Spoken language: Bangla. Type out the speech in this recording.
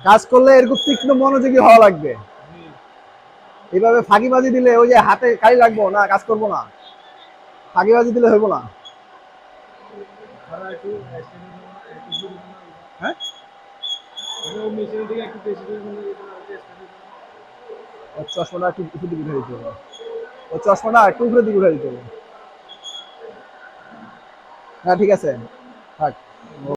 কাজ করলে এরকম তীক্ষ্ণ মনোযোগী হওয়া লাগবে। এইভাবে ফাঁকিবাজি দিলে ওই যে হাতে কালি লাগবো না, কাজ করবো না। ফাঁকিবাজি দিলে হইব না। হ্যাঁ, চশমাটা একটু উপর দিকে উঠে দিতে হবে। ও চশমাটা একটু উপরের দিকে উঠে দিতে হবে। হ্যাঁ ঠিক আছে, থাক।